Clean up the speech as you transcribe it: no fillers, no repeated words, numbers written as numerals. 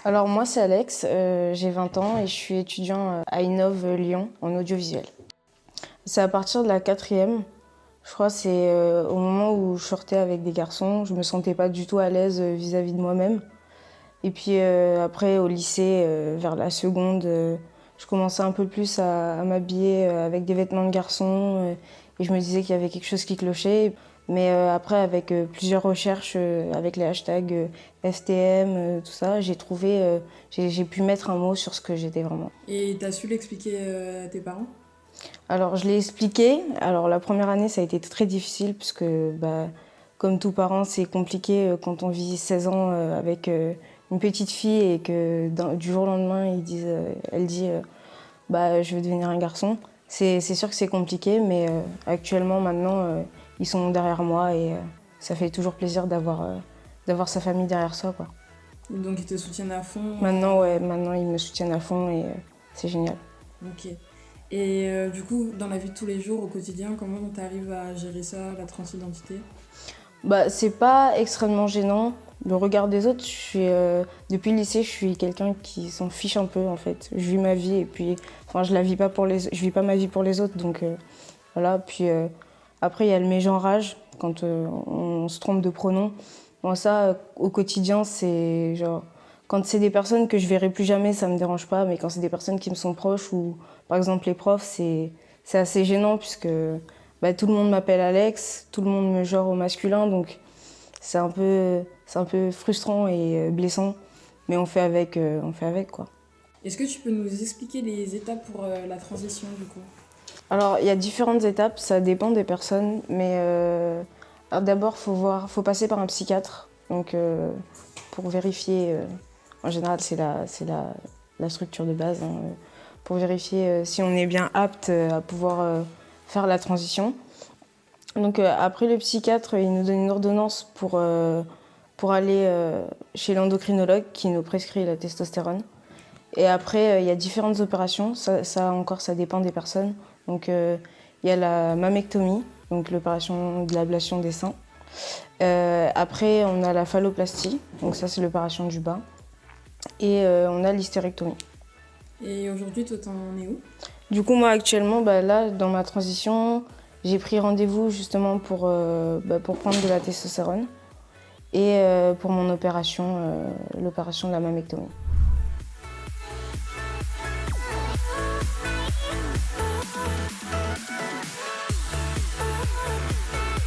Alors moi c'est Alex, j'ai 20 ans et je suis étudiant à Innov Lyon en audiovisuel. C'est à partir de la quatrième, je crois c'est au moment où je sortais avec des garçons, je me sentais pas du tout à l'aise vis-à-vis de moi-même. Et puis après au lycée, vers la seconde, je commençais un peu plus à m'habiller avec des vêtements de garçon et je me disais qu'il y avait quelque chose qui clochait. Mais après, avec plusieurs recherches, avec les hashtags STM, tout ça, j'ai pu mettre un mot sur ce que j'étais vraiment. Et t'as su l'expliquer à tes parents? Alors, je l'ai expliqué. Alors, la première année, ça a été très difficile, puisque, bah, comme tout parent, c'est compliqué quand on vit 16 ans avec une petite fille et que du jour au lendemain, elle dit bah, je veux devenir un garçon. C'est sûr que c'est compliqué, mais actuellement, maintenant, ils sont derrière moi et ça fait toujours plaisir d'avoir sa famille derrière soi, quoi. Donc ils te soutiennent à fond. Maintenant, ouais, maintenant, ils me soutiennent à fond et c'est génial. Ok. Et du coup, dans la vie de tous les jours, au quotidien, comment t'arrives à gérer ça, la transidentité? Bah, c'est pas extrêmement gênant. Le regard des autres, depuis le lycée, je suis quelqu'un qui s'en fiche un peu en fait. Je vis ma vie et puis, enfin, je vis pas ma vie pour les autres, donc voilà. Puis après, il y a le mégenrage quand on se trompe de pronom. Moi, ça, au quotidien, c'est genre quand c'est des personnes que je verrai plus jamais, ça me dérange pas, mais quand c'est des personnes qui me sont proches ou par exemple les profs, c'est assez gênant puisque bah, tout le monde m'appelle Alex, tout le monde me genre au masculin, donc c'est un peu frustrant et blessant, mais on fait avec quoi. Est-ce que tu peux nous expliquer les étapes pour la transition du coup? Alors il y a différentes étapes, ça dépend des personnes, mais alors d'abord faut passer par un psychiatre, donc pour vérifier. En général la structure de base, hein, pour vérifier si on est bien apte à pouvoir faire la transition. Donc après le psychiatre, il nous donne une ordonnance pour aller chez l'endocrinologue qui nous prescrit la testostérone. Et après, il y a différentes opérations. Ça encore, ça dépend des personnes. Donc il y a la mammectomie, donc l'opération de l'ablation des seins. Après, on a la phalloplastie, donc ça c'est l'opération du bas. Et on a l'hystérectomie. Et aujourd'hui, toi, t'en es où? Du coup, moi actuellement, bah, là, dans ma transition, j'ai pris rendez-vous justement pour prendre de la testostérone et pour mon opération, l'opération de la mammectomie.